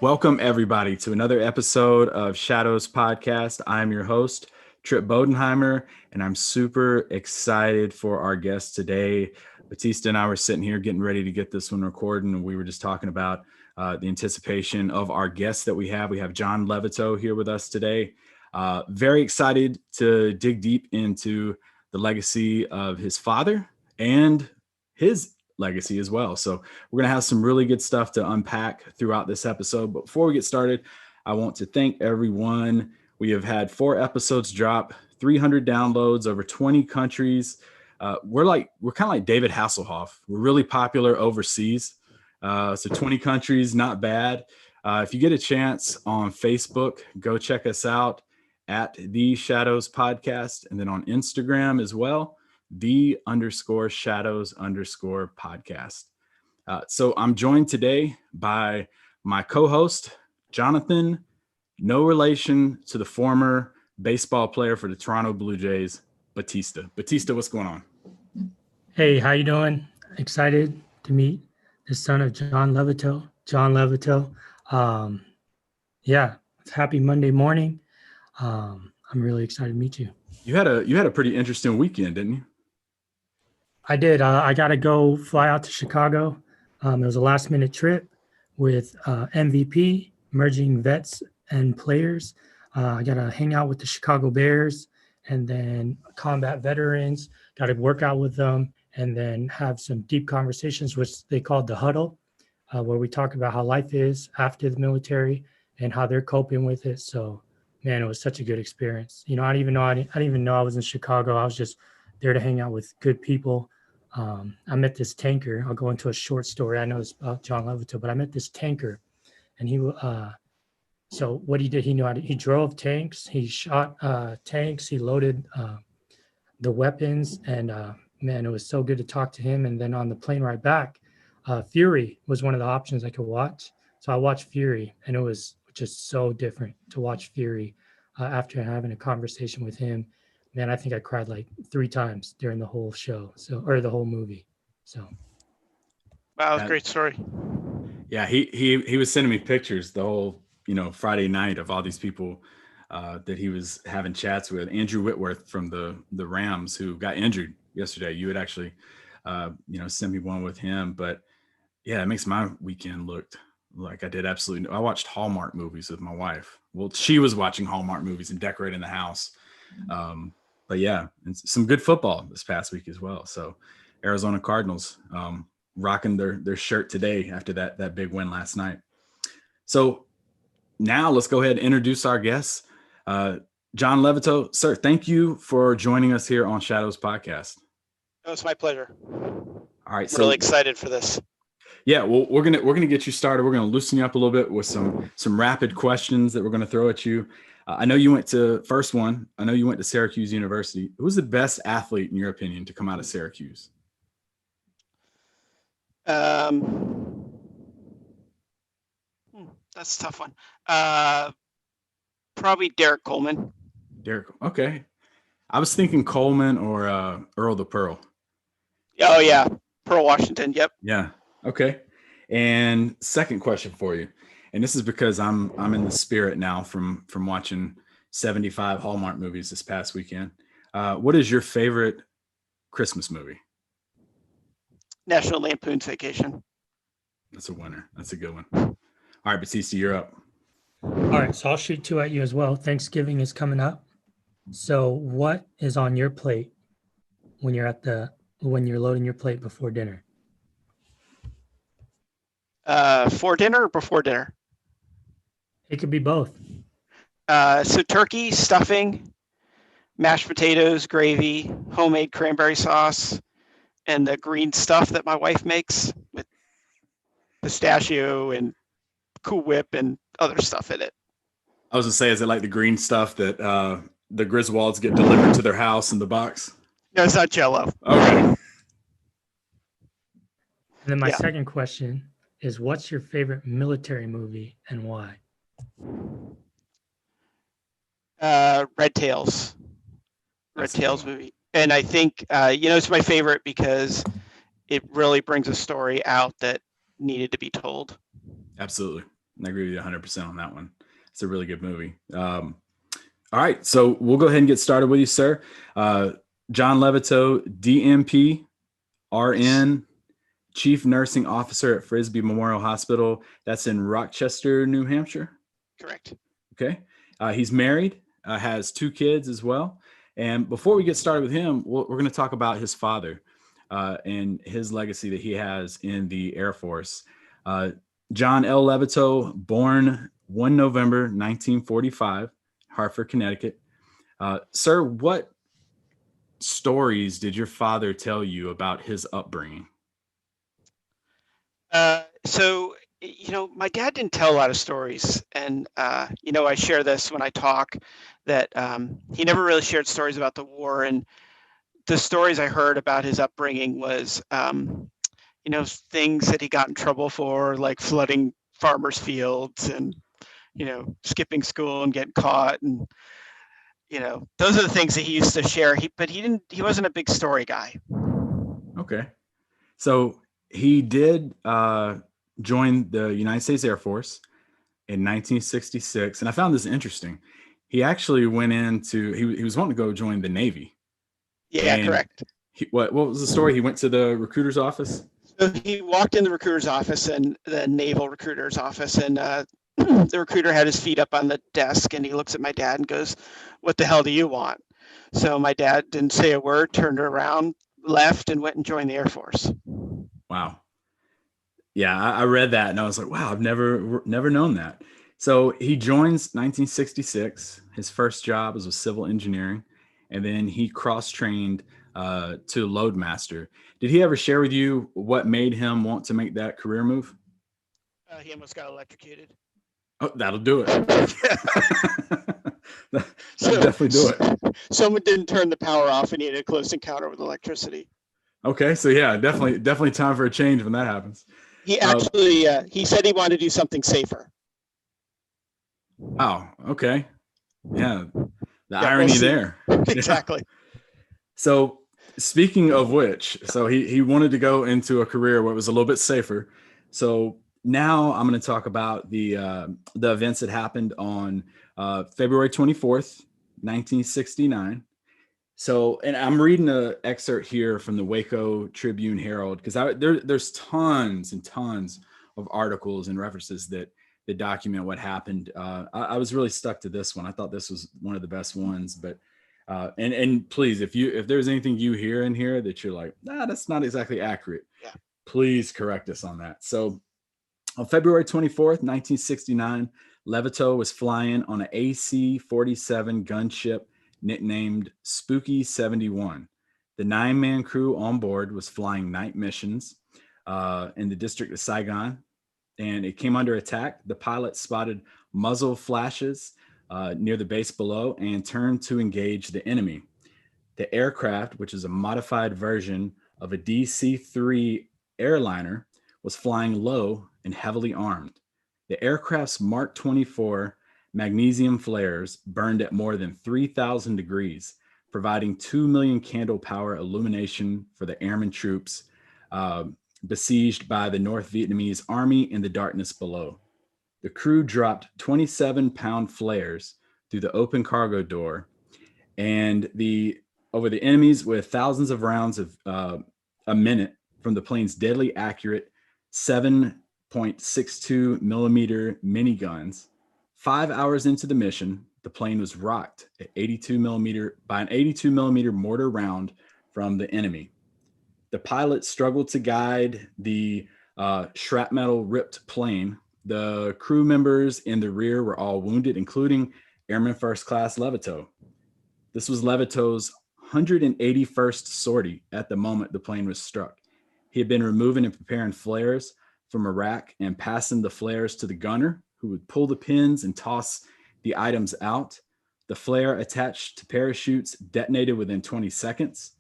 Welcome, everybody, to another episode of Shadows Podcast. I'm your host, Trip Bodenheimer, and I'm super excited for our guest today. Batista and I were sitting here getting ready to get this one recorded, and we were just talking about the anticipation of our guest that we have. We have John Levitow here with us today. Very excited to dig deep into the legacy of his father and his legacy as well. So we're going to have some really good stuff to unpack throughout this episode. But before we get started, I want to thank everyone. We have had 4 episodes drop, 300 downloads, over 20 countries. We're kind of like David Hasselhoff. We're really popular overseas. So 20 countries, not bad. If you get a chance on Facebook, go check us out at The Shadows Podcast, and then on Instagram as well, _shadows_podcast. So I'm joined today by my co-host, Jonathan, no relation to the former baseball player for the Toronto Blue Jays, Batista. Batista, what's going on? Hey, how you doing? Excited to meet the son of John Levitow, John Levitow. It's happy Monday morning. I'm really excited to meet you. You had a pretty interesting weekend, didn't you? I did. I got to go fly out to Chicago. It was a last minute trip with MVP, merging vets and players. I got to hang out with the Chicago Bears and then combat veterans, got to work out with them and then have some deep conversations, which they called the huddle, where we talk about how life is after the military and how they're coping with it. So, man, it was such a good experience. You know, I didn't even know I was in Chicago. I was just there to hang out with good people. I met this tanker. I'll go into a short story. I know it's about John Levitow, but I met this tanker, and so what he did, he drove tanks, he shot tanks, he loaded the weapons, and man, it was so good to talk to him. And then on the plane ride back, Fury was one of the options I could watch. So I watched Fury, and it was just so different to watch Fury after having a conversation with him. Man, I think I cried like 3 times during the whole show, or the whole movie. So, wow, that was a great story. Yeah, he was sending me pictures the whole Friday night of all these people that he was having chats with. Andrew Whitworth from the Rams, who got injured yesterday. You had actually sent me one with him, but yeah, it makes my weekend look like I did absolutely. I watched Hallmark movies with my wife. Well, she was watching Hallmark movies and decorating the house. But yeah, and some good football this past week as well. So Arizona Cardinals rocking their shirt today after that big win last night. So now let's go ahead and introduce our guests. John Levitow, sir, thank you for joining us here on Shadows Podcast. Oh, it's my pleasure. All right, I'm really excited for this. Yeah, well, we're gonna get you started. We're gonna loosen you up a little bit with some rapid questions that we're gonna throw at you. I know you went to Syracuse University. Who was the best athlete, in your opinion, to come out of Syracuse? That's a tough one. Probably Derek Coleman. Okay. I was thinking Coleman or Earl the Pearl. Oh yeah, Pearl Washington. Yep. Yeah. Okay. And second question for you. And this is because I'm in the spirit now from watching 75 Hallmark movies this past weekend. What is your favorite Christmas movie? National Lampoon's Vacation. That's a winner. That's a good one. All right, Batista, you're up. All right, so I'll shoot 2 at you as well. Thanksgiving is coming up. So what is on your plate when you're loading your plate before dinner? For dinner or before dinner? It could be both. So turkey, stuffing, mashed potatoes, gravy, homemade cranberry sauce, and the green stuff that my wife makes with pistachio and Cool Whip and other stuff in it. I was gonna say, is it like the green stuff that the Griswolds get delivered to their house in the box? No, it's not Jell-O. Okay. And then my second question is, what's your favorite military movie and why? Red Tails. Red Tails movie. And I think, it's my favorite because it really brings a story out that needed to be told. Absolutely. I agree with you 100% on that one. It's a really good movie. All right, so we'll go ahead and get started with you, sir. John Levitow, DMP, RN, Chief Nursing Officer at Frisbie Memorial Hospital. That's in Rochester, New Hampshire. Correct. Okay. He's married, has 2 kids as well. And before we get started with him, we're going to talk about his father and his legacy that he has in the Air Force. John L. Levitow, born 1 November 1945, Hartford, Connecticut. Sir, what stories did your father tell you about his upbringing? So, my dad didn't tell a lot of stories. And, I share this when I talk, that he never really shared stories about the war. And the stories I heard about his upbringing was, things that he got in trouble for, like flooding farmers' fields and, skipping school and getting caught. And, those are the things that he used to share. He wasn't a big story guy. Okay. So he did join the United States Air Force in 1966. And I found this interesting. He actually went into, he was wanting to go join the Navy. Yeah, correct. What was the story? He went to the recruiter's office? So he walked in the recruiter's office, and the naval recruiter's office, and the recruiter had his feet up on the desk, and he looks at my dad and goes, "What the hell do you want?" So my dad didn't say a word, turned around, left, and went and joined the Air Force. Wow. Yeah, I read that and I was like, wow, I've never known that. So he joins 1966. His first job was with civil engineering, and then he cross-trained to loadmaster. Did he ever share with you what made him want to make that career move? He almost got electrocuted. Oh, that'll do it. That'll definitely do it. Someone didn't turn the power off, and he had a close encounter with electricity. Okay, so yeah, definitely time for a change when that happens. He actually he said he wanted to do something safer. Wow. Okay. Yeah. The irony there. Exactly. Yeah. So speaking of which, so he wanted to go into a career where it was a little bit safer. So now I'm going to talk about the events that happened on February 24th, 1969. So, and I'm reading an excerpt here from the Waco Tribune Herald, because there's tons and tons of articles and references that document what happened. I was really stuck to this one. I thought this was one of the best ones, but and please, if there's anything you hear in here that you're like, that's not exactly accurate, yeah, please correct us on that. So on February 24th, 1969, Levitow was flying on an AC-47 gunship nicknamed Spooky 71. The 9-man crew on board was flying night missions in the district of Saigon, and it came under attack. The pilot spotted muzzle flashes near the base below and turned to engage the enemy. The aircraft, which is a modified version of a DC-3 airliner, was flying low and heavily armed. The aircraft's Mark 24 magnesium flares burned at more than 3,000 degrees, providing 2 million candle power illumination for the airman troops besieged by the North Vietnamese army in the darkness below. The crew dropped 27-pound flares through the open cargo door and over the enemies with thousands of rounds of a minute from the plane's deadly accurate 7.62 millimeter miniguns. 5 hours into the mission, the plane was rocked at 82 millimeter by an 82 millimeter mortar round from the enemy. The pilot struggled to guide the shrapnel ripped plane. The crew members in the rear were all wounded, including Airman First Class Levitow. This was Levitow's 181st sortie at the moment the plane was struck. He had been removing and preparing flares from a rack and passing the flares to the gunner, who would pull the pins and toss the items out. The flare attached to parachutes detonated within 20 seconds.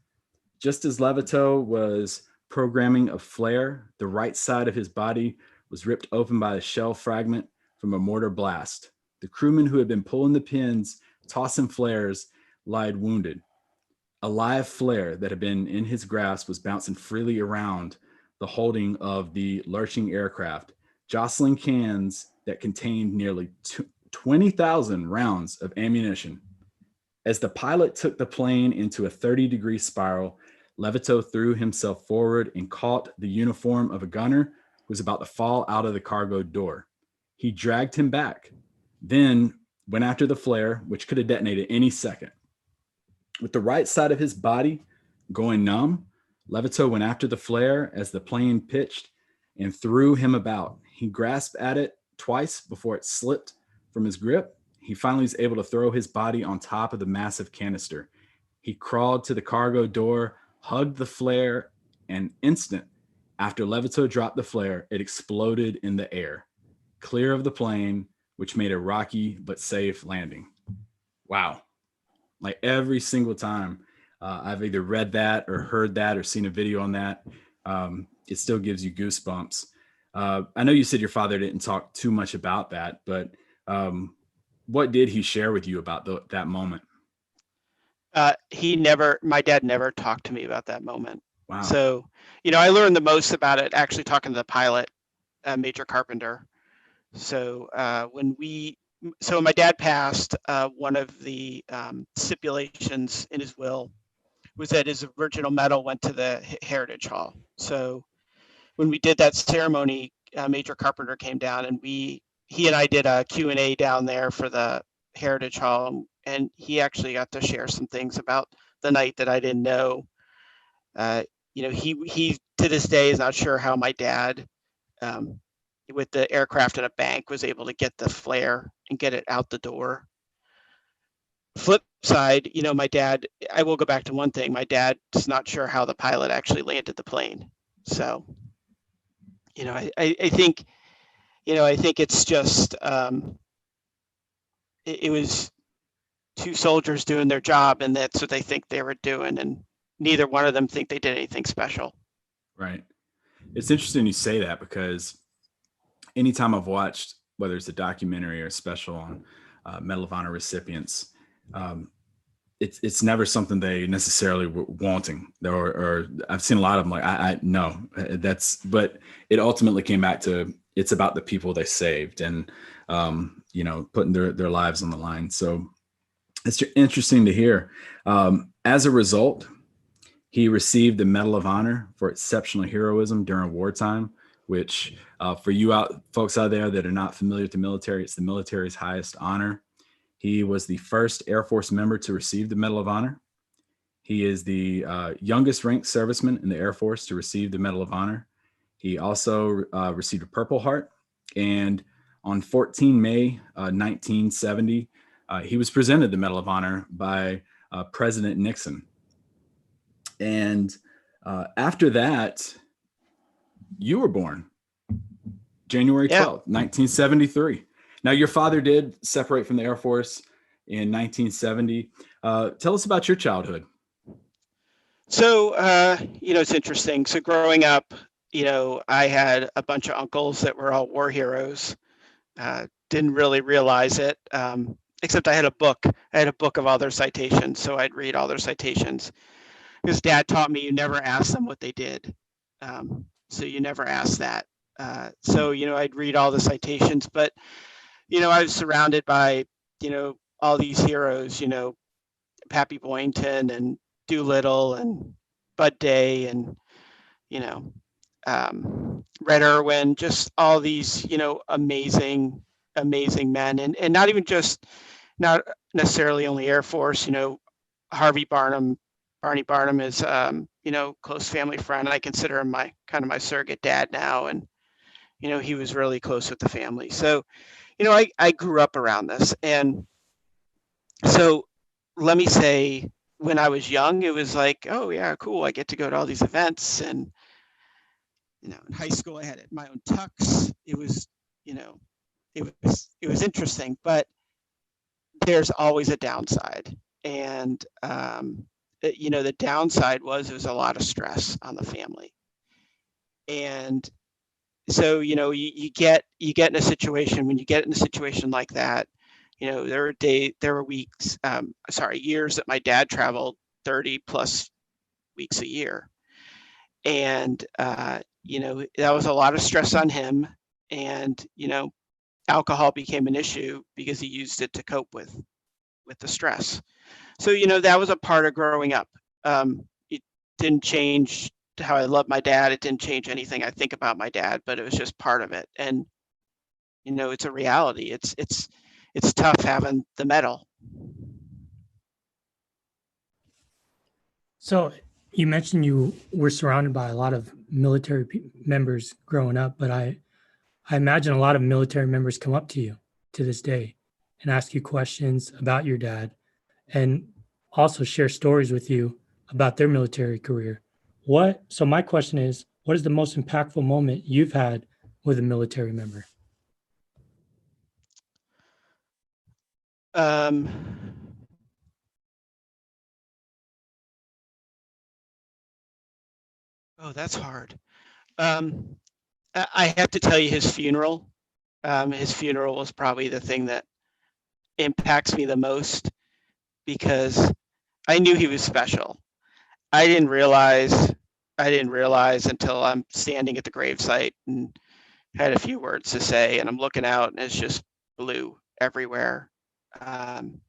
Just as Levitow was programming a flare, the right side of his body was ripped open by a shell fragment from a mortar blast. The crewman who had been pulling the pins, tossing flares, lied wounded. A live flare that had been in his grasp was bouncing freely around the holding of the lurching aircraft, jostling cans that contained nearly 20,000 rounds of ammunition. As the pilot took the plane into a 30-degree spiral, Levitow threw himself forward and caught the uniform of a gunner who was about to fall out of the cargo door. He dragged him back, then went after the flare, which could have detonated any second. With the right side of his body going numb, Levitow went after the flare as the plane pitched and threw him about. He grasped at it twice before it slipped from his grip. He finally was able to throw his body on top of the massive canister. He crawled to the cargo door, hugged the flare, and instant after Levitow dropped the flare, it exploded in the air, clear of the plane, which made a rocky but safe landing. Wow. Like every single time I've either read that or heard that or seen a video on that, it still gives you goosebumps. I know you said your father didn't talk too much about that, but what did he share with you about that moment? My dad never talked to me about that moment. Wow. So, I learned the most about it actually talking to the pilot, Major Carpenter. So when my dad passed, one of the stipulations in his will was that his original medal went to the Heritage Hall. So when we did that ceremony, Major Carpenter came down and he and I did a Q&A down there for the Heritage Hall, and he actually got to share some things about the night that I didn't know. He to this day is not sure how my dad, with the aircraft in a bank, was able to get the flare and get it out the door. Flip side, my dad, I will go back to one thing. My dad's not sure how the pilot actually landed the plane. So, I think it's just, it was two soldiers doing their job, and that's what they think they were doing. And neither one of them think they did anything special. Right. It's interesting you say that, because anytime I've watched, whether it's a documentary or a special on Medal of Honor recipients, it's never something they necessarily were wanting, or I've seen a lot of them like, I know but it ultimately came back to, it's about the people they saved and, putting their lives on the line. So it's interesting to hear. As a result, he received the Medal of Honor for exceptional heroism during wartime, which for you folks out there that are not familiar with the military, it's the military's highest honor. He was the first Air Force member to receive the Medal of Honor. He is the youngest ranked serviceman in the Air Force to receive the Medal of Honor. He also received a Purple Heart. And on 14 May 1970, he was presented the Medal of Honor by President Nixon. And after that, you were born January 12th, 1973. Now, your father did separate from the Air Force in 1970. Tell us about your childhood. So, it's interesting. So growing up, I had a bunch of uncles that were all war heroes. Didn't really realize it, except I had a book. I had a book of all their citations, so I'd read all their citations. Because Dad taught me you never ask them what they did. So you never ask that. So, I'd read all the citations, but, I was surrounded by, all these heroes, Pappy Boynton and Doolittle and Bud Day and, Red Irwin, just all these, amazing men, and not necessarily only Air Force. Barney Barnum is, close family friend. I consider him my surrogate dad now, and he was really close with the family. So, I grew up around this, and so let me say, when I was young, it was like, oh yeah, cool. I get to go to all these events, and in high school I had my own tux. It was, it was interesting, but there's always a downside, and the downside was a lot of stress on the family, and so you get in a situation, when you get in a situation like that, there were weeks, years that my dad traveled 30 plus weeks a year. And, that was a lot of stress on him. And, alcohol became an issue because he used it to cope with the stress. So, that was a part of growing up. It didn't change how I love my dad. It didn't change anything I think about my dad, but it was just part of it. And, it's a reality. It's tough having the medal. So you mentioned you were surrounded by a lot of military members growing up, but I imagine a lot of military members come up to you to this day and ask you questions about your dad and also share stories with you about their military career. So my question is, what is the most impactful moment you've had with a military member? Um, oh, that's hard. I have to tell you his funeral. His funeral was probably the thing that impacts me the most because I knew he was special. I didn't realize until I'm standing at the gravesite and had a few words to say, and I'm looking out and it's just blue everywhere. And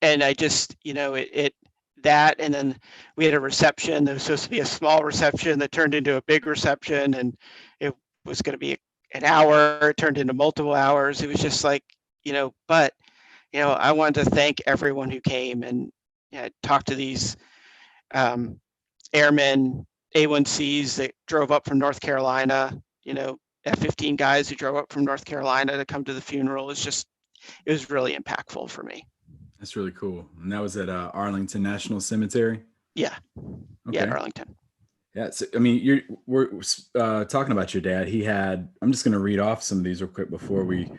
I just, that, and then we had a reception. There was supposed to be a small reception that turned into a big reception, and it was going to be an hour. It turned into multiple hours. It was just like, but, I wanted to thank everyone who came and talk to these airmen, A1Cs that drove up from North Carolina, F-15 guys who drove up from North Carolina to come to the funeral. It was really impactful for me. That's really cool. And that was at Arlington National Cemetery? Yeah. Okay. Yeah, Arlington. Yeah. So, I mean, we're talking about your dad. I'm just going to read off some of these real quick before we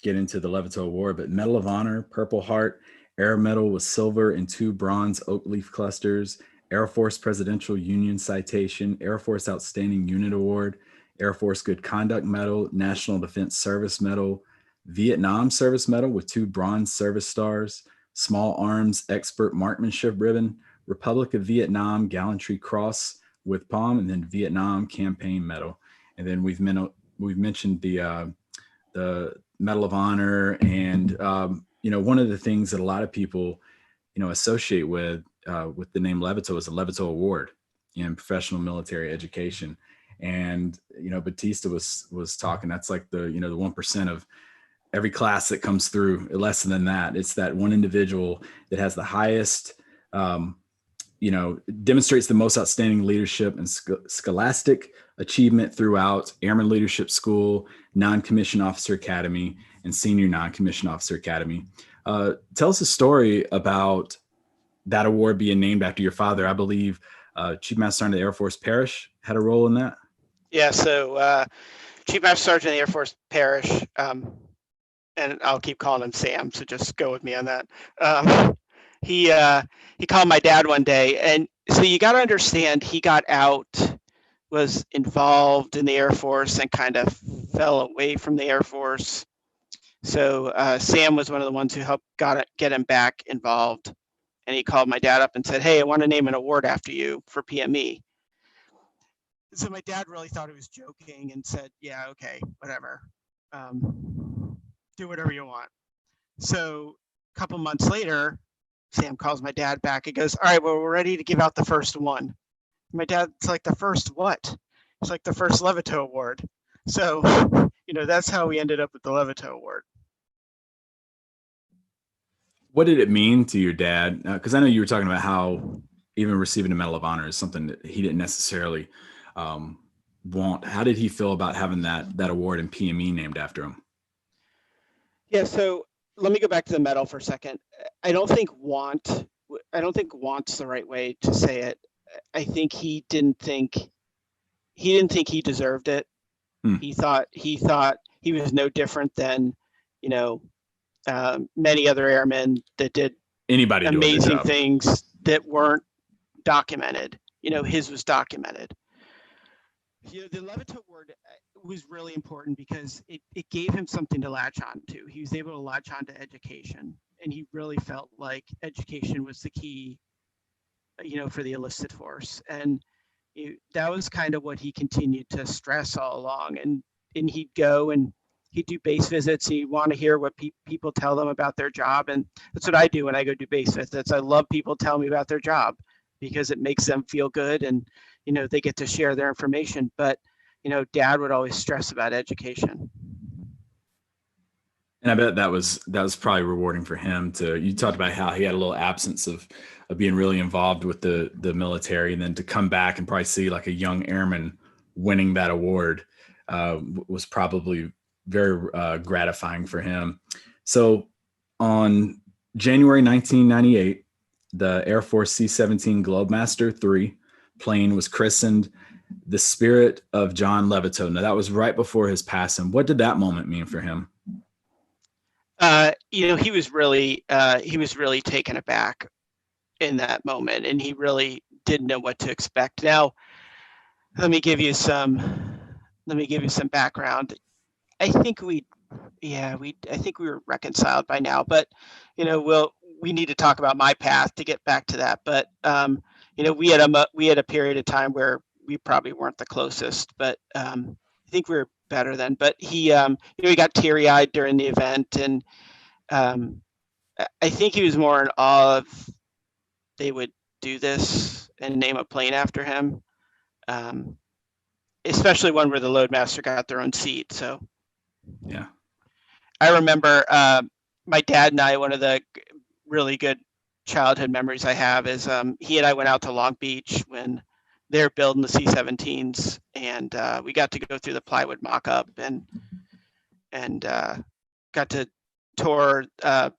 get into the Levitow Award, but Medal of Honor, Purple Heart, Air Medal with silver and 2 bronze oak leaf clusters, Air Force Presidential Union Citation, Air Force Outstanding Unit Award, Air Force Good Conduct Medal, National Defense Service Medal, Vietnam Service Medal with 2 bronze service stars, Small Arms Expert Marksmanship Ribbon, Republic of Vietnam Gallantry Cross with Palm, and then Vietnam Campaign Medal. And then we've mentioned the Medal of Honor, and one of the things that a lot of people associate with the name Levitow is the Levitow Award in professional military education. And Batista was talking. That's like the 1% of every class that comes through. Less than that, it's that one individual that has the highest, demonstrates the most outstanding leadership and scholastic achievement throughout Airman Leadership School, Non-Commissioned Officer Academy, and Senior Non-Commissioned Officer Academy. Tell us a story about that award being named after your father. I believe Chief Master Sergeant of the Air Force Parrish had a role in that. Yeah, so Chief Master Sergeant of the Air Force Parrish, and I'll keep calling him Sam, so just go with me on that. He called my dad one day, and so you got to understand, he got out, was involved in the Air Force, and kind of fell away from the Air Force. So Sam was one of the ones who helped get him back involved, and he called my dad up and said, "Hey, I want to name an award after you for PME." So my dad really thought he was joking and said, "Yeah, okay, whatever. Do whatever you want." So a couple months later, Sam calls my dad back and goes, "All right, well, we're ready to give out the first one." My dad's like, "The first what?" It's like, "The first Levitow Award." So, that's how we ended up with the Levitow Award. What did it mean to your dad? Because I know you were talking about how even receiving a Medal of Honor is something that he didn't necessarily want. How did he feel about having that award and PME named after him? Yeah, so let me go back to the medal for a second. I don't think want's the right way to say it. I think he didn't think he deserved it. He thought he was no different than, many other airmen that did amazing things that weren't documented. His was documented. The Levitow Award was really important because it gave him something to latch on to. He was able to latch on to education, and he really felt like education was the key, for the enlisted force. And that was kind of what he continued to stress all along. And and he'd go and he'd do base visits. He'd want to hear what people tell them about their job. And that's what I do when I go do base visits. I love people telling me about their job because it makes them feel good, and, they get to share their information. But, Dad would always stress about education. And I bet that was probably rewarding for him you talked about how he had a little absence of being really involved with the military, and then to come back and probably see like a young airman winning that award was probably very gratifying for him. So on January 1998, the Air Force C-17 Globemaster III plane was christened the Spirit of John Levitow. Now, that was right before his passing. What did that moment mean for him? He was really taken aback in that moment, and he really didn't know what to expect. Now, let me give you some background. I think we were reconciled by now, but we need to talk about my path to get back to that. But we had a period of time where we probably weren't the closest, but I think we were better then. But he got teary-eyed during the event, and I think he was more in awe of they would do this and name a plane after him, especially one where the loadmaster got their own seat. So, yeah, I remember my dad and I, one of the really good childhood memories I have is he and I went out to Long Beach when they're building the C-17s, and we got to go through the plywood mock-up and got to tour the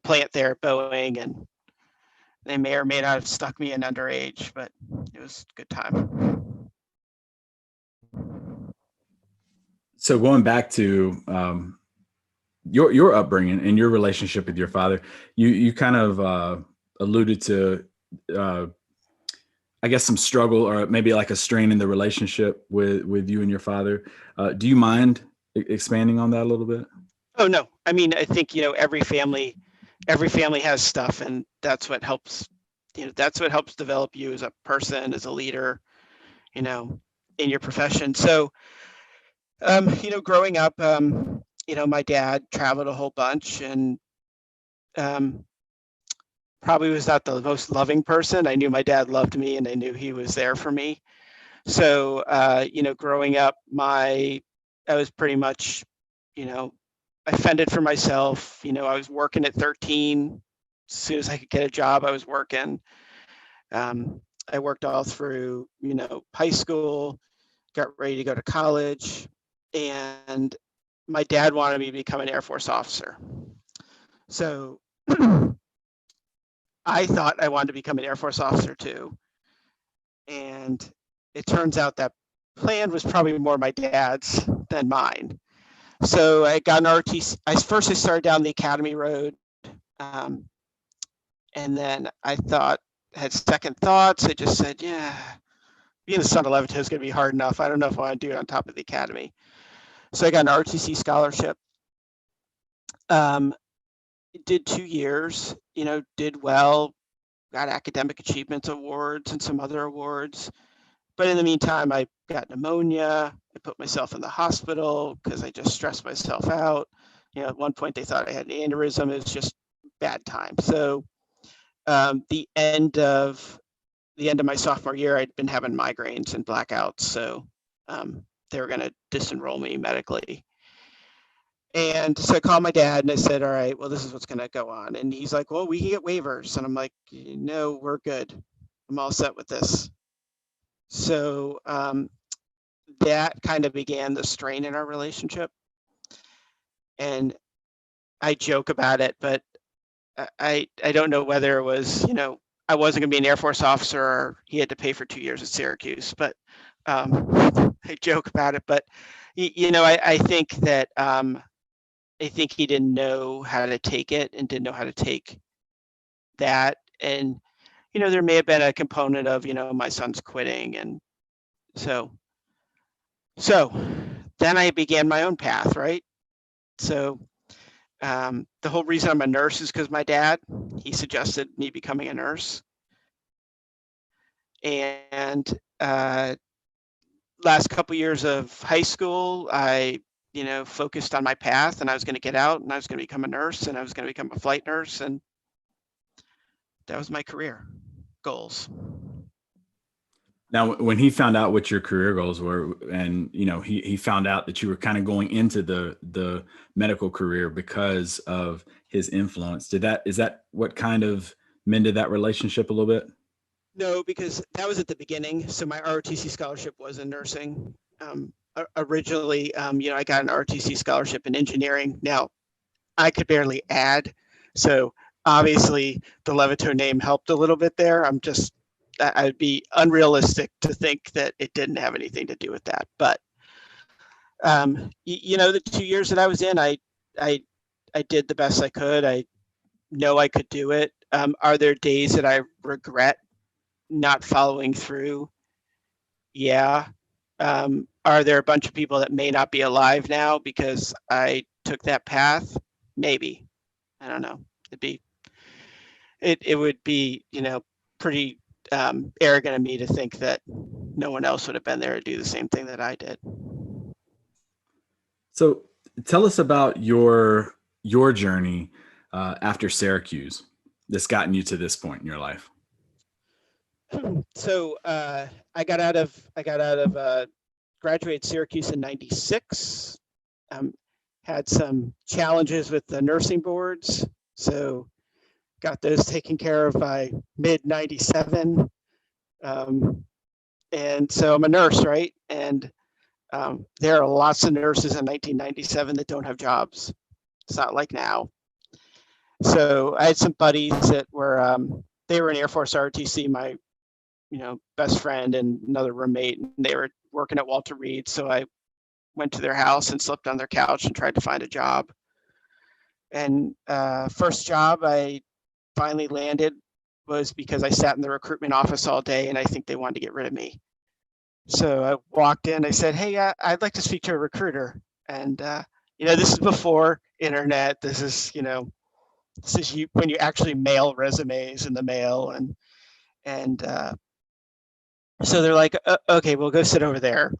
plant there at Boeing, and they may or may not have stuck me in underage, but it was a good time. So going back to your upbringing and your relationship with your father, you kind of alluded to, I guess, some struggle or maybe like a strain in the relationship with you and your father. Do you mind expanding on that a little bit? Oh, no. I mean, I think, every family has stuff, and that's what helps develop you as a person, as a leader, in your profession. So, growing up, my dad traveled a whole bunch, and probably was not the most loving person. I knew my dad loved me, and I knew he was there for me. So, growing up, I was pretty much, I fended for myself. I was working at 13. As soon as I could get a job, I was working. I worked all through, high school, got ready to go to college, and my dad wanted me to become an Air Force officer. So I thought I wanted to become an Air Force officer too. And it turns out that plan was probably more my dad's than mine. So I got an RTC. I started down the academy road. And then I had second thoughts. I just said, yeah, being the son of Levitow is going to be hard enough. I don't know if I want to do it on top of the academy. So I got an RTC scholarship. Did 2 years, did well, got academic achievements awards and some other awards. But in the meantime, I got pneumonia. I put myself in the hospital because I just stressed myself out. At one point they thought I had an aneurysm. It was just bad time. So the end of my sophomore year, I'd been having migraines and blackouts. So they were going to disenroll me medically. And so I called my dad and I said, all right, well, this is what's going to go on. And he's like, well, we can get waivers. And I'm like, no, we're good. I'm all set with this. So that kind of began the strain in our relationship. And I joke about it, but I don't know whether it was, I wasn't going to be an Air Force officer or he had to pay for 2 years at Syracuse, but I joke about it. But, I think that I think he didn't know how to take it and didn't know how to take that. And, there may have been a component of, my son's quitting. And so then I began my own path, right? So the whole reason I'm a nurse is because my dad, he suggested me becoming a nurse. And last couple years of high school, I, focused on my path, and I was going to get out, and I was going to become a nurse, and I was going to become a flight nurse, and that was my career goals. Now, when he found out what your career goals were, and he found out that you were kind of going into the medical career because of his influence, is that what kind of mended that relationship a little bit? No, because that was at the beginning. So my ROTC scholarship was in nursing. Originally, I got an ROTC scholarship in engineering. Now, I could barely add, so obviously the Levitow name helped a little bit there. I'd be unrealistic to think that it didn't have anything to do with that. But the 2 years that I was in, I did the best I could. I know I could do it. Are there days that I regret not following through? Yeah. Are there a bunch of people that may not be alive now because I took that path? Maybe. I don't know. It would be, pretty arrogant of me to think that no one else would have been there to do the same thing that I did. So tell us about your journey after Syracuse that's gotten you to this point in your life. So I got out of graduated Syracuse in '96. Had some challenges with the nursing boards, so got those taken care of by mid '97. And so I'm a nurse, right? And there are lots of nurses in 1997 that don't have jobs. It's not like now. So I had some buddies that were they were in Air Force ROTC. My best friend and another roommate, and they were working at Walter Reed. So I went to their house and slept on their couch and tried to find a job. And first job I finally landed was because I sat in the recruitment office all day, and I think they wanted to get rid of me. So I walked in, I said, "Hey, I'd like to speak to a recruiter." And this is before internet. This is when you actually mail resumes in the mail, and so they're like, "Okay, we'll go sit over there."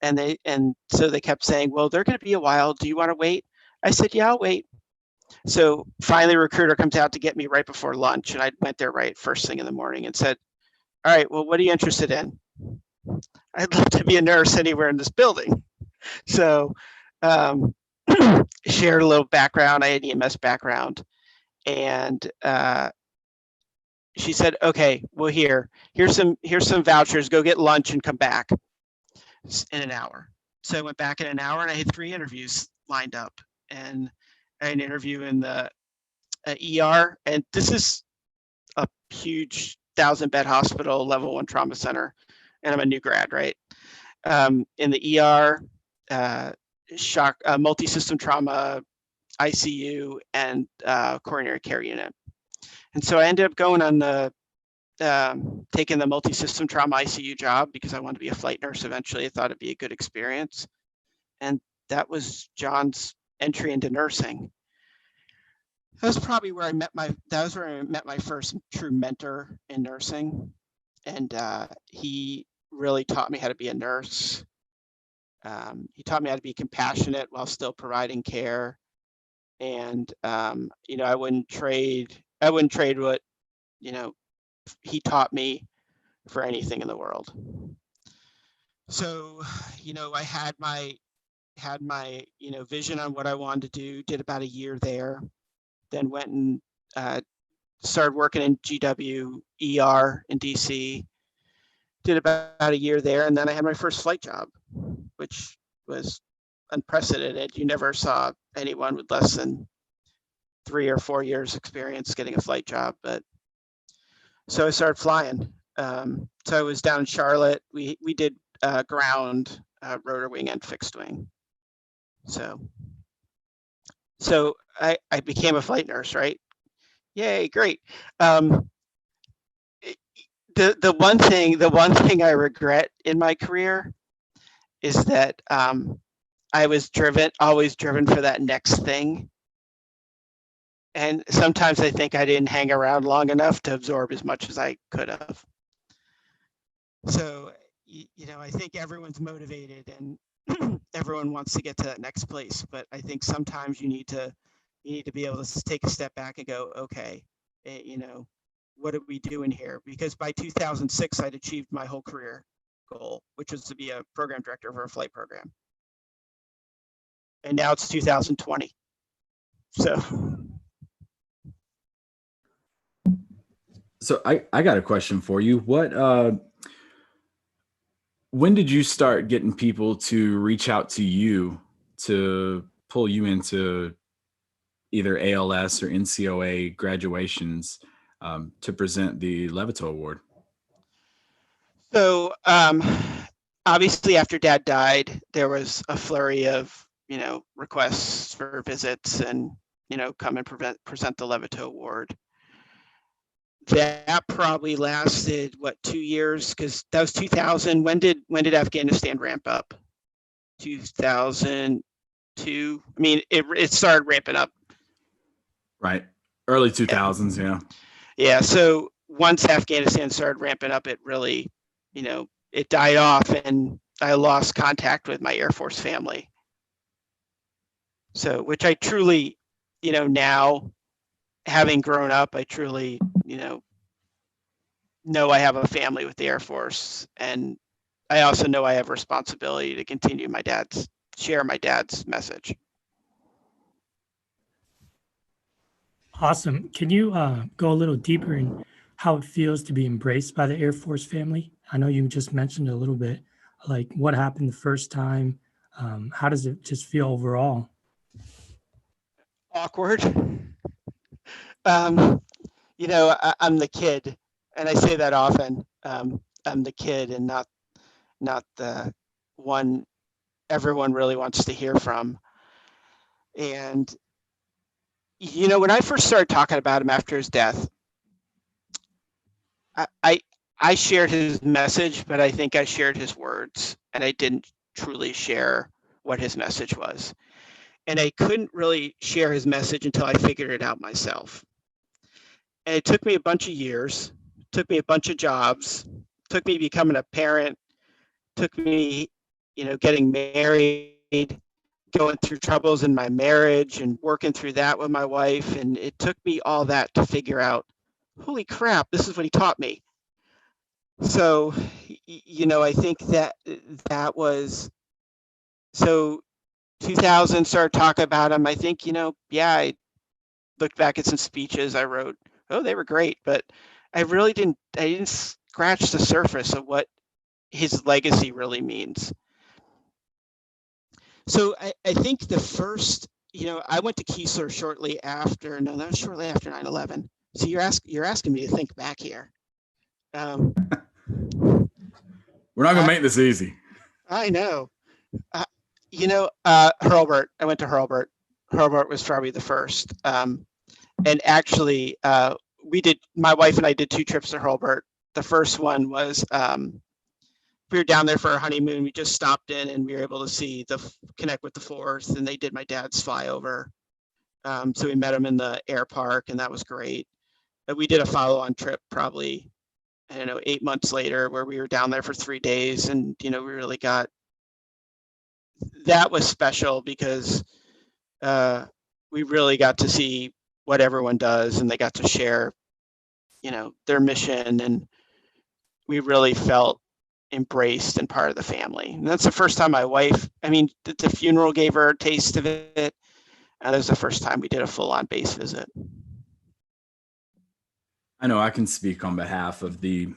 And so they kept saying, "Well, they're going to be a while. Do you want to wait?" I said, "Yeah, I'll wait." So finally, a recruiter comes out to get me right before lunch, and I went there right first thing in the morning and said, "All right, well, what are you interested in?" "I'd love to be a nurse anywhere in this building." So shared a little background. I had EMS background, and she said, "Okay, well, here's some vouchers. Go get lunch and come back in an hour." So I went back in an hour, and I had 3 interviews lined up, and I had an interview in the ER, and this is a huge 1,000-bed hospital, level 1 trauma center, and I'm a new grad, right? In the ER, shock, multi-system trauma, ICU, and coronary care unit. And so I ended up going on the taking the multi-system trauma ICU job because I wanted to be a flight nurse eventually. I thought it'd be a good experience. And that was John's entry into nursing. That was probably where I met my first true mentor in nursing. And he really taught me how to be a nurse. He taught me how to be compassionate while still providing care. And I wouldn't trade what he taught me for anything in the world. So I had my vision on what I wanted to do. Did about a year there, then went and started working in GW ER in DC. Did about a year there, and then I had my first flight job, which was unprecedented. You never saw anyone with less than 3 or 4 years experience getting a flight job. But so I started flying. So I was down in Charlotte. We did ground, rotor wing, and fixed wing. So I became a flight nurse, right? Yay, great. The one thing I regret in my career is that I was always driven for that next thing. And sometimes I think I didn't hang around long enough to absorb as much as I could have. So, I think everyone's motivated and everyone wants to get to that next place. But I think sometimes you need to be able to take a step back and go, okay, what are we doing here? Because by 2006, I'd achieved my whole career goal, which was to be a program director for a flight program. And now it's 2020. So I got a question for you. When did you start getting people to reach out to you to pull you into either ALS or NCOA graduations to present the Levitow Award? So obviously after Dad died, there was a flurry of, requests for visits and, come and present the Levitow Award. That probably lasted 2 years, because that was 2000. When did Afghanistan ramp up? 2002. I mean, it started ramping up. Right. Early 2000s, yeah. Yeah. So once Afghanistan started ramping up, it really, it died off, and I lost contact with my Air Force family. So, which I truly, now having grown up, I truly, know I have a family with the Air Force, and I also know I have a responsibility to continue share my dad's message. Awesome. Can you go a little deeper in how it feels to be embraced by the Air Force family? I know you just mentioned a little bit, like what happened the first time. How does it just feel overall? Awkward. I'm the kid, and I say that often. I'm the kid and not the one everyone really wants to hear from. And when I first started talking about him after his death, I shared his message, but I think I shared his words, and I didn't truly share what his message was. And I couldn't really share his message until I figured it out myself. And it took me a bunch of years, took me a bunch of jobs, took me becoming a parent, took me, getting married, going through troubles in my marriage and working through that with my wife. And it took me all that to figure out, holy crap, this is what he taught me. So, I think that was, so 2000 started talking about him. I think, I looked back at some speeches I wrote. Oh, they were great, but I didn't scratch the surface of what his legacy really means. So I think the first, I went to Keesler shortly after. No, that was shortly after 9/11. So you're asking me to think back here. We're not gonna make this easy. I know. Hurlburt. I went to Hurlburt. Hurlburt was probably the first. And actually, my wife and I did 2 trips to Hurlburt. The first one was we were down there for our honeymoon. We just stopped in and we were able to connect with the 4th, and they did my dad's flyover. So we met him in the air park, and that was great. But we did a follow-on trip probably, 8 months later, where we were down there for 3 days, and we really that was special because we really got to see what everyone does, and they got to share, their mission, and we really felt embraced and part of the family. And that's the first time my wife, the funeral gave her a taste of it. And that was the first time we did a full-on base visit. I know I can speak on behalf of the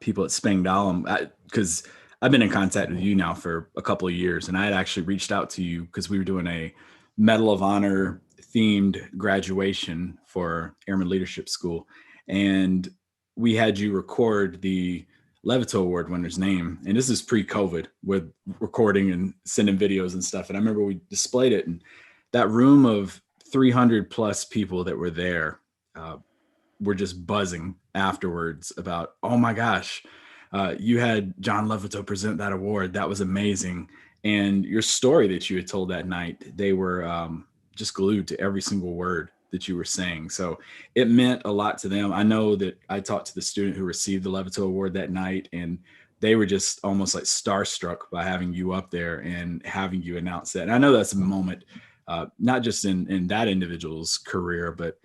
people at Spangdahlem, because I've been in contact with you now for a couple of years, and I had actually reached out to you because we were doing a Medal of Honor themed graduation for Airman Leadership School, and we had you record the Levitow Award winner's name, and this is pre-COVID with recording and sending videos and stuff. And I remember we displayed it, and that room of 300 plus people that were there were just buzzing afterwards about, oh my gosh, you had John Levitow present that award. That was amazing. And your story that you had told that night, they were just glued to every single word that you were saying. So it meant a lot to them. I know that I talked to the student who received the Levitow Award that night, and they were just almost like starstruck by having you up there and having you announce that. And I know that's a moment, not just in that individual's career, but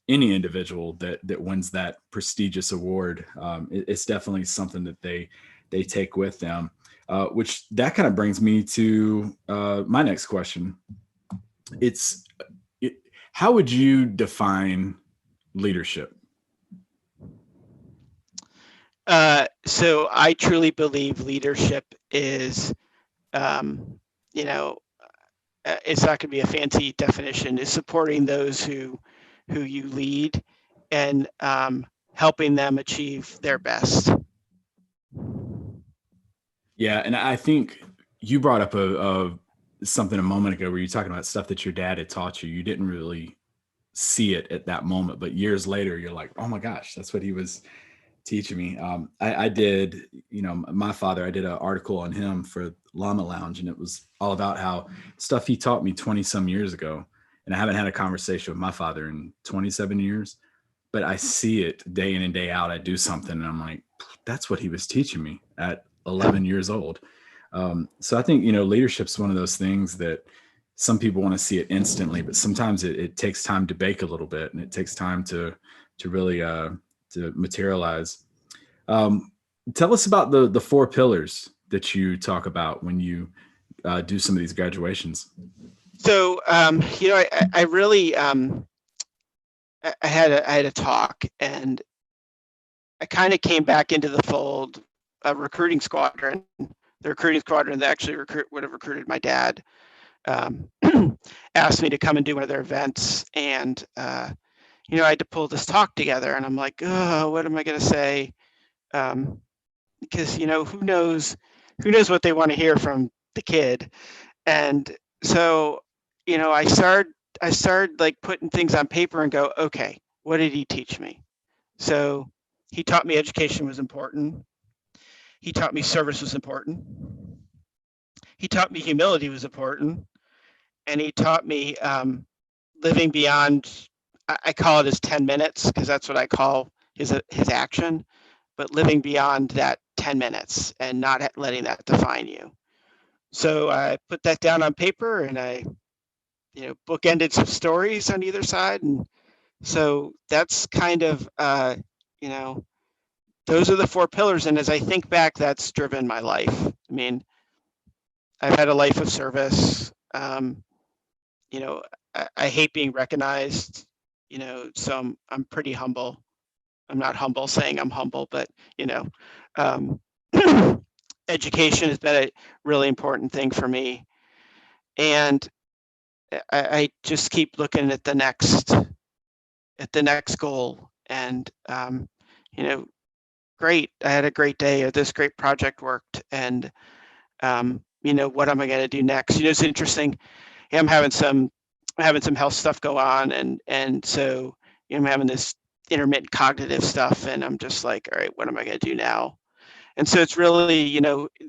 any individual that wins that prestigious award. It's definitely something that they take with them. Which that kind of brings me to my next question. How would you define leadership? So I truly believe leadership is, you know, it's not going to be a fancy definition, is supporting those who you lead and helping them achieve their best. Yeah, and I think you brought up something a moment ago where you're talking about stuff that your dad had taught you. You didn't really see it at that moment, but years later, you're like, oh my gosh, that's what he was teaching me. I did, my father, I did an article on him for Llama Lounge, and it was all about how stuff he taught me 20 some years ago. And I haven't had a conversation with my father in 27 years, but I see it day in and day out. I do something and I'm like, that's what he was teaching me at 11 years old. So I think, leadership's one of those things that some people want to see it instantly, but sometimes it takes time to bake a little bit, and it takes time to really to materialize. Tell us about the 4 pillars that you talk about when you do some of these graduations. So, I really, I had a talk, and I kind of came back into the fold. A recruiting squadron, the recruiting squadron that actually would have recruited my dad, asked me to come and do one of their events, and I had to pull this talk together, and I'm like, oh, what am I going to say? Because who knows what they want to hear from the kid, and so I started like putting things on paper and go, okay, what did he teach me? So he taught me education was important. He taught me service was important. He taught me humility was important. And he taught me living beyond, I call it his 10 minutes, because that's what I call his action, but living beyond that 10 minutes and not letting that define you. So I put that down on paper, and I bookended some stories on either side. And so that's kind of, those are the 4 pillars. And as I think back, that's driven my life. I mean, I've had a life of service. I hate being recognized, so I'm pretty humble. I'm not humble saying I'm humble, but, education has been a really important thing for me. And I just keep looking at the next goal, and great. I had a great day. This great project worked, and what am I going to do next? It's interesting. I'm having some health stuff go on, and so I'm having this intermittent cognitive stuff, and I'm just like, all right, what am I going to do now? And so it's really,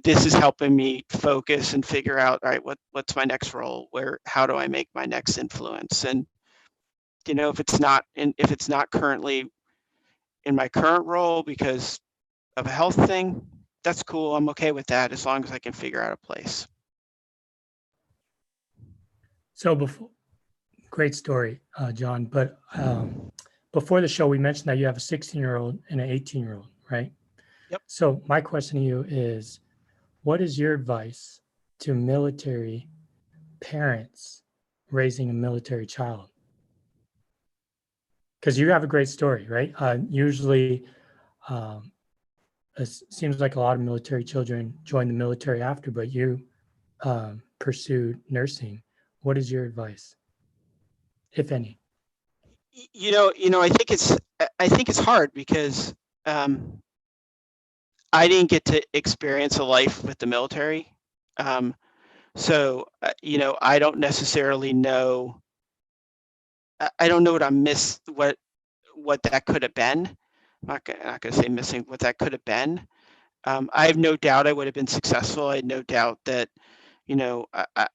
this is helping me focus and figure out, all right, what's my next role? How do I make my next influence? And, if it's not currently in my current role because of a health thing, that's cool. I'm okay with that as long as I can figure out a place. So great story, John. But before the show, we mentioned that you have a 16-year-old and an 18-year-old, right? Yep. So my question to you is, what is your advice to military parents raising a military child? Because you have a great story, right? Usually, it seems like a lot of military children join the military after, but you pursued nursing. What is your advice, if any? I think it's hard because I didn't get to experience a life with the military. So I don't necessarily know. I don't know what that could have been. I'm not going to say missing what that could have been. I have no doubt I would have been successful. I had no doubt that,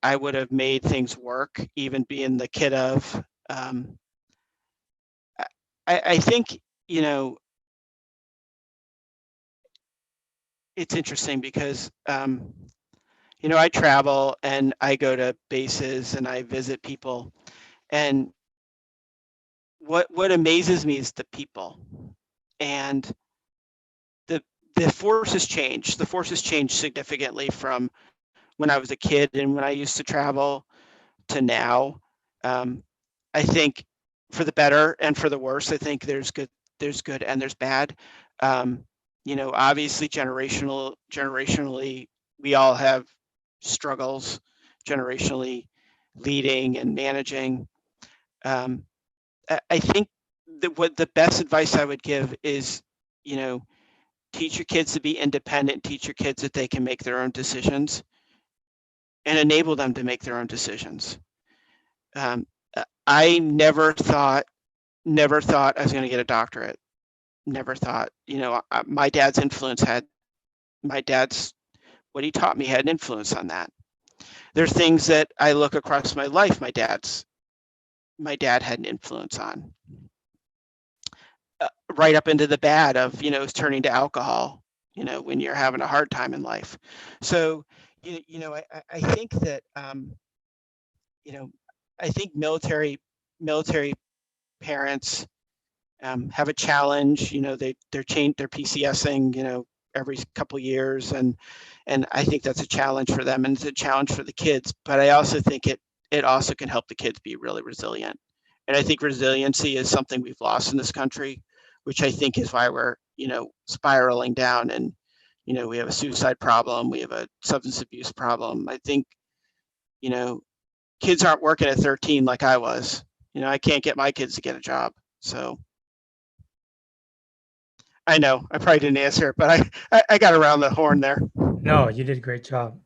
I would have made things work, even being the kid of. I think, it's interesting because, I travel and I go to bases and I visit people, and what amazes me is the people, and the the forces change. The forces change significantly from when I was a kid and when I used to travel to now. Um, I think for the better and for the worse. I think there's good and there's bad. Um, Obviously generationally, we all have struggles generationally, leading and managing. Um, I think what the best advice I would give is, you know, teach your kids to be independent, teach your kids that they can make their own decisions, and enable them to make their own decisions. Um, I never thought I was going to get a doctorate. Never thought, my dad's what he taught me had an influence on that. There are things that I look across my life, my dad had an influence on. Right up into the bad of, turning to alcohol, when you're having a hard time in life. So, I think that, I think military parents have a challenge. They're PCSing, every couple of years, and I think that's a challenge for them, and it's a challenge for the kids. But I also think it also can help the kids be really resilient. And I think resiliency is something we've lost in this country, which I think is why we're, spiraling down, and we have a suicide problem, we have a substance abuse problem. I think, kids aren't working at 13 like I was. I can't get my kids to get a job. So I know I probably didn't answer it, but I got around the horn there. No, you did a great job.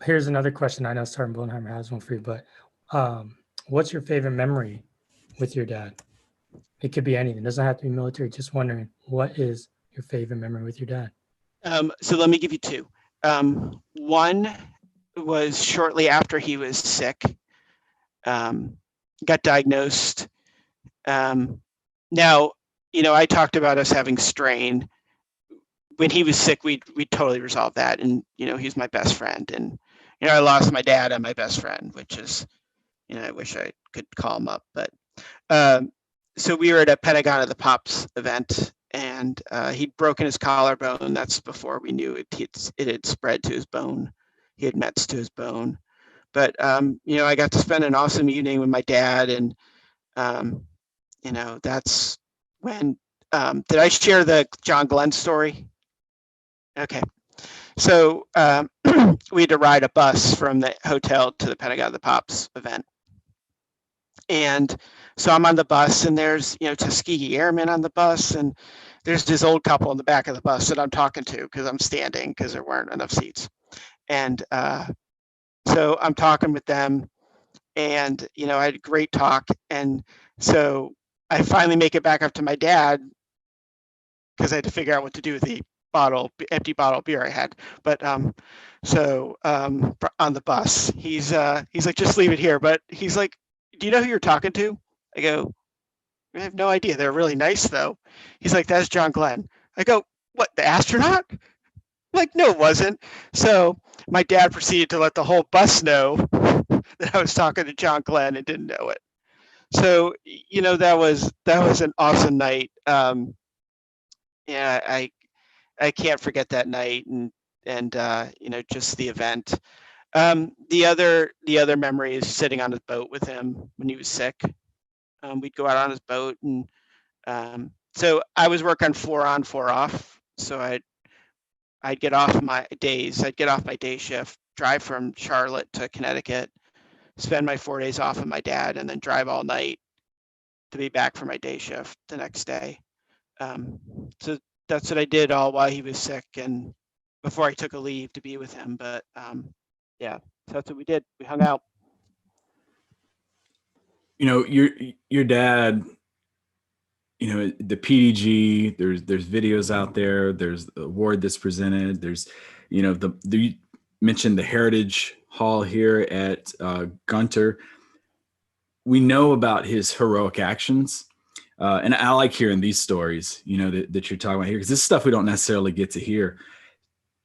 Here's another question. I know Sergeant Bodenheimer has one for you, but what's your favorite memory with your dad? It could be anything. It doesn't have to be military. Just wondering, what is your favorite memory with your dad? So let me give you two. One was shortly after he was sick, got diagnosed. Now, I talked about us having strain. When he was sick, we totally resolved that, and he's my best friend, and I lost my dad and my best friend, which is, I wish I could call him up, but so we were at a Pentagon of the Pops event, and he'd broken his collarbone. That's before we knew it had spread to his bone. He had mets to his bone. But I got to spend an awesome evening with my dad, and that's when. Did I share the John Glenn story? Okay. So we had to ride a bus from the hotel to the Pentagon of the Pops event. And so I'm on the bus, and there's, Tuskegee Airmen on the bus, and there's this old couple in the back of the bus that I'm talking to because I'm standing because there weren't enough seats. And so I'm talking with them, and, I had a great talk. And so I finally make it back up to my dad because I had to figure out what to do with the empty bottle of beer I had. But so on the bus, he's like, just leave it here. But he's like, do you know who you're talking to? I go, I have no idea. They're really nice though. He's like, that's John Glenn. I go, what, the astronaut? I'm like, no, it wasn't. So my dad proceeded to let the whole bus know that I was talking to John Glenn and didn't know it. So, that was an awesome night. Yeah, I can't forget that night, and just the event. The other memory is sitting on his boat with him when he was sick. We'd go out on his boat, and so I was working 4 on, 4 off. So I'd get off my days. I'd get off my day shift, drive from Charlotte to Connecticut, spend my 4 days off with my dad, and then drive all night to be back for my day shift the next day. So that's what I did all while he was sick and before I took a leave to be with him. But yeah, so that's what we did. We hung out. Your dad, the PDG, there's videos out there, there's the award that's presented, there's, you mentioned the Heritage Hall here at Gunter. We know about his heroic actions. And I like hearing these stories, that you're talking about here, because this is stuff we don't necessarily get to hear.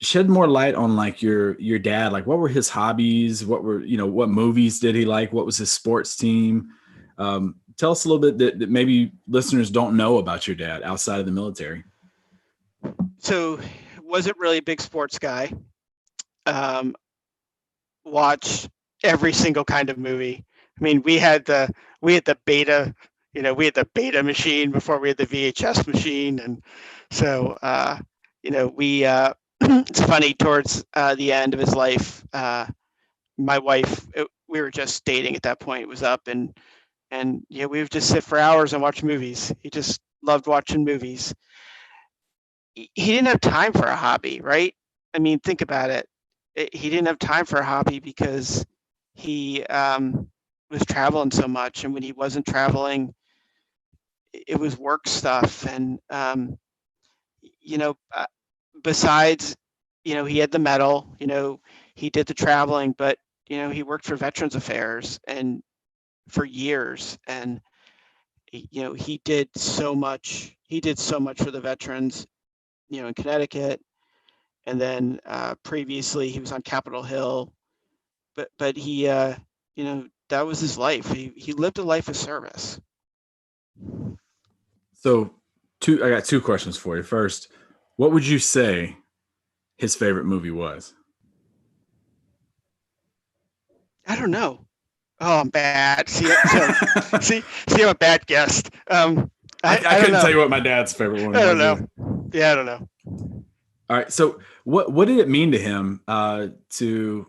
shed more light on like your dad. Like, what were his hobbies? What were, what movies did he like? What was his sports team? Tell us a little bit that maybe listeners don't know about your dad outside of the military. So wasn't really a big sports guy. Watched every single kind of movie. I mean, we had the beta, we had the beta machine before we had the VHS machine, and so we it's funny, towards the end of his life, my wife, we were just dating at that point, was up, and we would just sit for hours and watch movies. He just loved watching movies. He didn't have time for a hobby, right? I mean, think about it. He didn't have time for a hobby because he was traveling so much, and when he wasn't traveling, it was work stuff. And besides, he had the medal. He did the traveling, but he worked for Veterans Affairs and for years, and he did so much. He did so much for the veterans, in Connecticut, and then previously he was on Capitol Hill. But he, that was his life. He lived a life of service. So, I got two questions for you. First, what would you say his favorite movie was? I don't know. Oh, I'm bad. See, I'm a bad guest. I couldn't know. tell you what my dad's favorite one was. I don't know. Yeah, I don't know. All right. So what did it mean to him to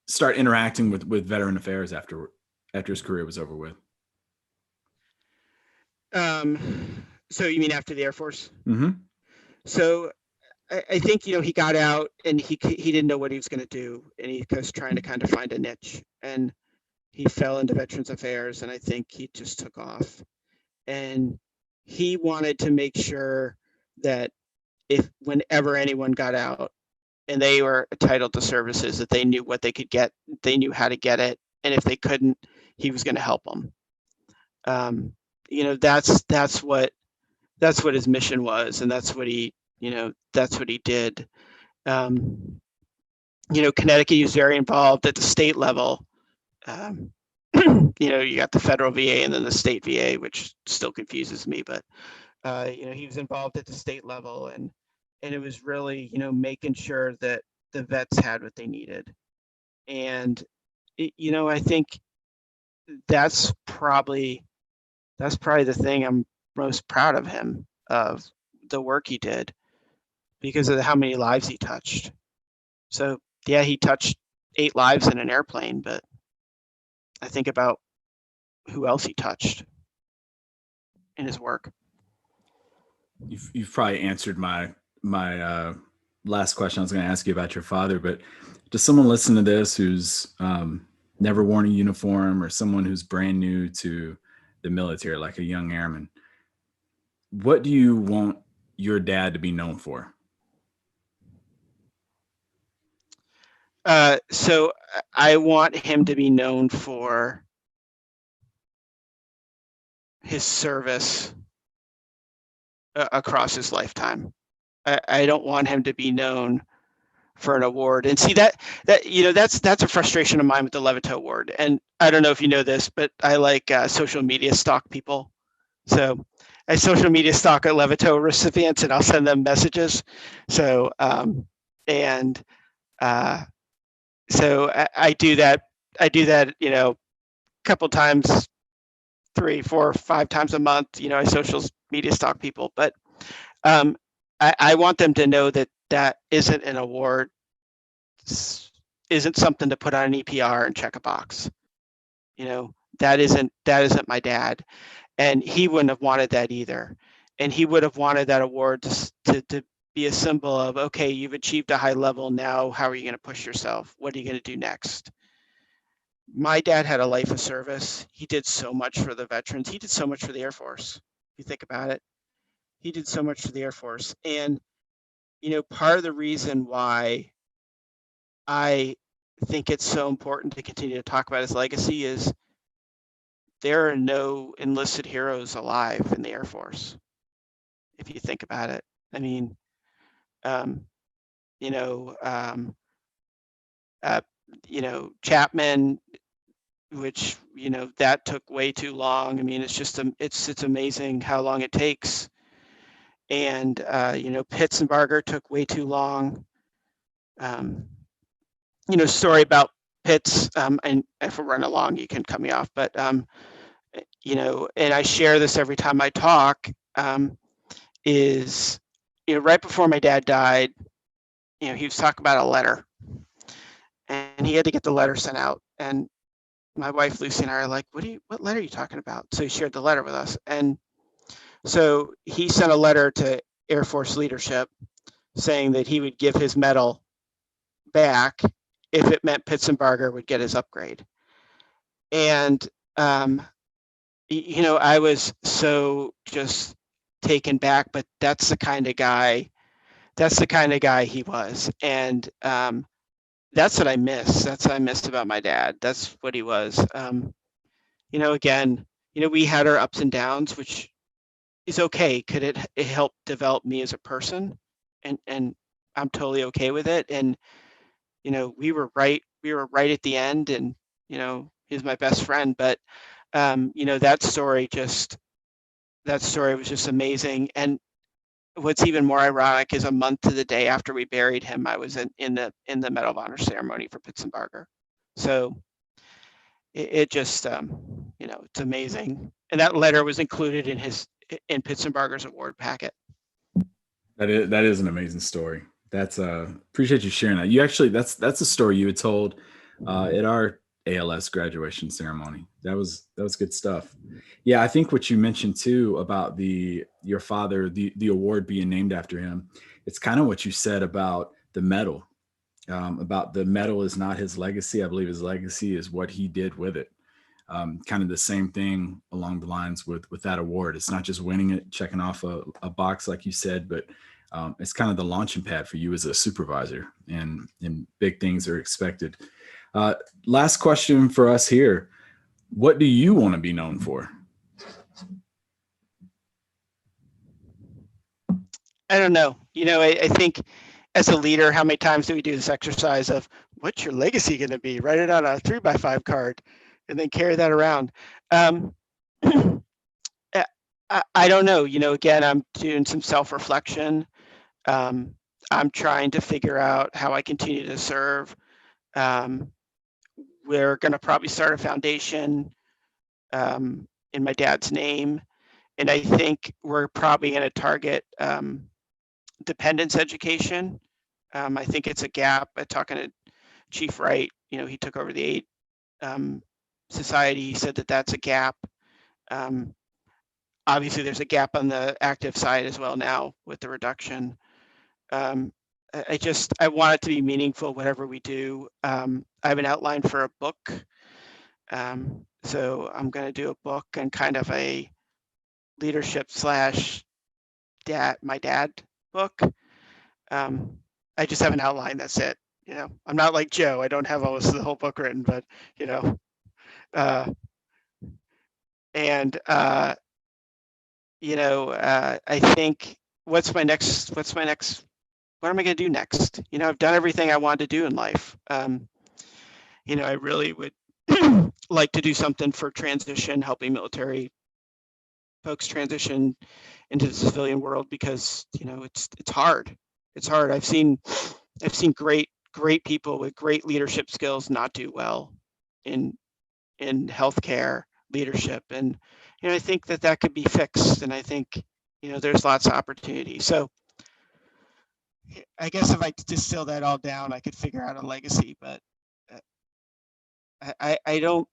start interacting with Veteran Affairs after his career was over with? So you mean after the Air Force? Mm-hmm. So I think, he got out and he didn't know what he was going to do, and he was trying to kind of find a niche, and he fell into Veterans Affairs, and I think he just took off. And he wanted to make sure that whenever anyone got out and they were entitled to services, that they knew what they could get, they knew how to get it, and if they couldn't, he was going to help them. That's what his mission was, and that's what he did. Connecticut, he was very involved at the state level. You got the federal VA and then the state VA, which still confuses me, but he was involved at the state level, and it was really, making sure that the vets had what they needed. And I think that's probably the thing I'm most proud of him, of the work he did, because of how many lives he touched. So yeah, he touched 8 lives in an airplane, but I think about who else he touched in his work. You've probably answered my last question I was going to ask you about your father, but does someone listen to this who's never worn a uniform, or someone who's brand new to the military, like a young airman, what do you want your dad to be known for? So I want him to be known for his service across his lifetime. I don't want him to be known for an award. And see, that's a frustration of mine with the Levitow Award. And I don't know if you know this, but I like social media stalk people. So I social media stalk Levitow recipients, and I'll send them messages. So so I do that. A couple times, 3, 4, 5 times a month. I social media stalk people, but I want them to know that isn't an award, isn't something to put on an EPR and check a box. That isn't my dad, and he wouldn't have wanted that either. And he would have wanted that award to be a symbol of, okay, you've achieved a high level. Now, how are you going to push yourself? What are you going to do next? My dad had a life of service. He did so much for the veterans. He did so much for the Air Force. If you think about it, he did so much for the Air Force. And, part of the reason why I think it's so important to continue to talk about his legacy is there are no enlisted heroes alive in the Air Force. If you think about it, I mean, you know, Chapman, which, you know, that took way too long. I mean, it's just, it's amazing how long it takes. And, you know, Pittsburgher took way too long. You know, story about Pitts, and if we're running along, you can cut me off, but, you know, and I share this every time I talk, is, you know, right before my dad died, you know, he was talking about a letter, and he had to get the letter sent out. And my wife Lucy and I are like, what letter are you talking about? So he shared the letter with us. And so he sent a letter to Air Force leadership saying that he would give his medal back if it meant Pittsburgher would get his upgrade. And, you know, I was so just taken back, but that's the kind of guy he was. And, that's what I miss. That's what I missed about my dad. That's what he was. You know, again, you know, we had our ups and downs, which is okay. Could it help develop me as a person? And I'm totally okay with it. And, you know, we were right at the end, and, you know, he's my best friend. But, you know, that story was just amazing. And what's even more ironic is a month to the day after we buried him, I was in the Medal of Honor ceremony for Pittsburgher. So it just, you know, it's amazing. And that letter was included in Pittsburgher's award packet. That is an amazing story. That's appreciate you sharing that. You actually, that's a story you had told at our ALS graduation ceremony. That was good stuff. Yeah, I think what you mentioned too about your father, the award being named after him, it's kind of what you said about the medal. About the medal is not his legacy. I believe his legacy is what he did with it. Kind of the same thing along the lines with that award. It's not just winning it, checking off a box like you said, but it's kind of the launching pad for you as a supervisor, and big things are expected. Last question for us here. What do you want to be known for? I don't know. You know, I think as a leader, how many times do we do this exercise of what's your legacy going to be? Write it on a 3x5 card and then carry that around. I don't know. You know, again, I'm doing some self-reflection. I'm trying to figure out how I continue to serve. We're going to probably start a foundation in my dad's name. And I think we're probably going to target dependence education. I think it's a gap. Talking to Chief Wright, you know, he took over the aid society. He said that that's a gap. Obviously, there's a gap on the active side as well now with the reduction. I want it to be meaningful, whatever we do. I have an outline for a book. So I'm going to do a book and kind of a leadership / my dad book. I just have an outline. That's it. You know, I'm not like Joe. I don't have the whole book written, but, you know, you know, I think what am I going to do next? You know, I've done everything I wanted to do in life. You know, I really would like to do something for transition, helping military folks transition into the civilian world, because, you know, it's hard. It's hard. I've seen great people with great leadership skills not do well in healthcare leadership. And, you know, I think that could be fixed. And I think, you know, there's lots of opportunity. So I guess if I distill that all down, I could figure out a legacy, but I don't,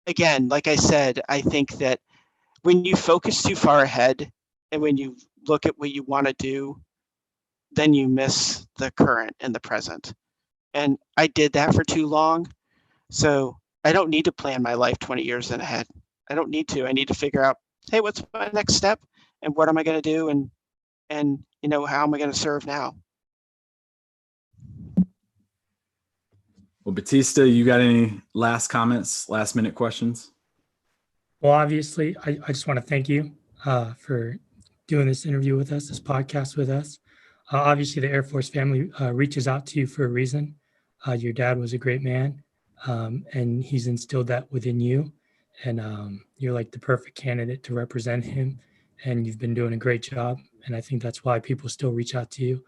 again, like I said, I think that when you focus too far ahead and when you look at what you want to do, then you miss the current and the present. And I did that for too long. So I don't need to plan my life 20 years in ahead. I don't need to. I need to figure out, hey, what's my next step and what am I going to do? And, you know, how am I going to serve now? Well, Batista, you got any last comments, last minute questions? Well, obviously, I just want to thank you for doing this interview with us, this podcast with us. Obviously, the Air Force family reaches out to you for a reason. Your dad was a great man, and he's instilled that within you. And you're like the perfect candidate to represent him. And you've been doing a great job. And I think that's why people still reach out to you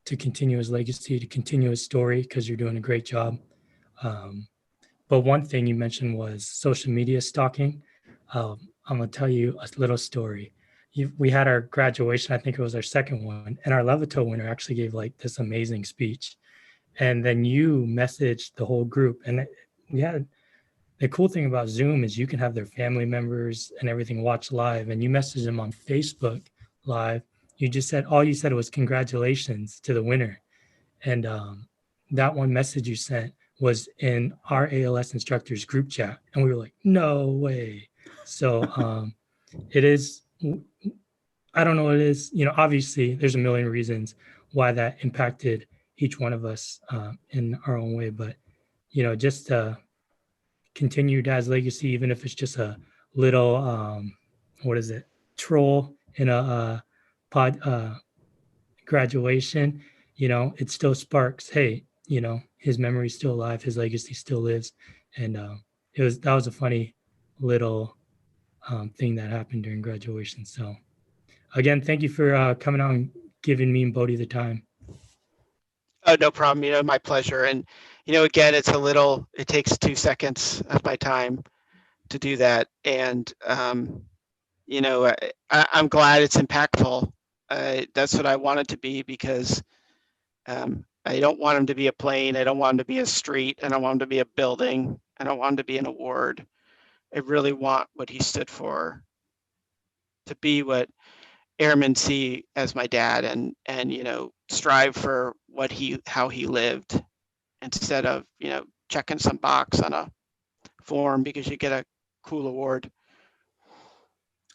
to continue his legacy, to continue his story, because you're doing a great job. But one thing you mentioned was social media stalking. I'm going to tell you a little story. We had our graduation, I think it was our second one, and our Levitow winner actually gave like this amazing speech. And then you messaged the whole group. And we had the cool thing about Zoom is you can have their family members and everything watch live. And you messaged them on Facebook live. You just said, all you said was congratulations to the winner. And that one message you sent was in our ALS instructors group chat. And we were like, no way. So it is, I don't know what it is. You know, obviously there's a million reasons why that impacted each one of us in our own way. But, you know, just continue your dad's legacy, even if it's just a little, troll in a pod graduation, you know, it still sparks, hey, you know, his memory's still alive, his legacy still lives. And that was a funny little thing that happened during graduation. So again, thank you for coming out and giving me and Bodie the time. Oh, no problem. You know, my pleasure. And, you know, again, it takes 2 seconds of my time to do that. And, you know, I'm glad it's impactful. That's what I want it to be, because I don't want him to be a plane. I don't want him to be a street. I don't want him to be a building. I don't want him to be an award. I really want what he stood for to be what airmen see as my dad, and you know, strive for how he lived, instead of, you know, checking some box on a form because you get a cool award.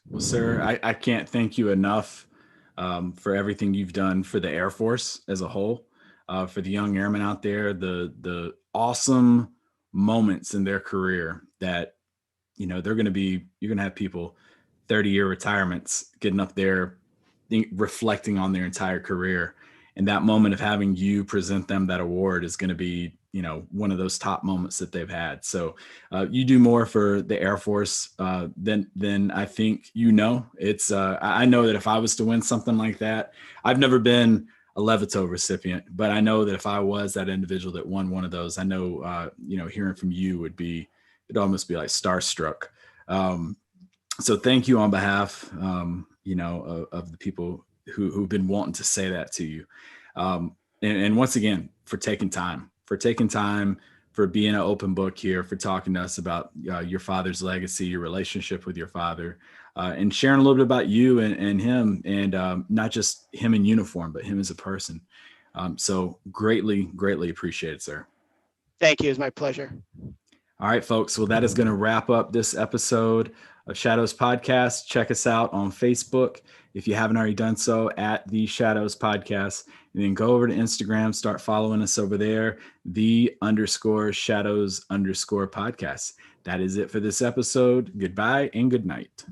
Well, sir, I can't thank you enough for everything you've done for the Air Force as a whole, for the young airmen out there, the awesome moments in their career that, you know, you're going to have people 30-year retirements getting up there, reflecting on their entire career. And that moment of having you present them that award is going to be, you know, one of those top moments that they've had. So you do more for the Air Force than I think, you know. It's I know that if I was to win something like that, I've never been a Levitow recipient, but I know that if I was that individual that won one of those, I know, you know, hearing from you it'd almost be like starstruck. So thank you on behalf, you know, of the people who've been wanting to say that to you. And once again, for taking time, for being an open book here, for talking to us about your father's legacy, your relationship with your father, and sharing a little bit about you and him, and not just him in uniform, but him as a person. So greatly appreciated, sir. Thank you. It's my pleasure. All right, folks. Well, that is going to wrap up this episode of Shadows Podcast. Check us out on Facebook if you haven't already done so, at the Shadows Podcast. And then go over to Instagram, start following us over there, _Shadows_podcast. That is it for this episode. Goodbye and good night.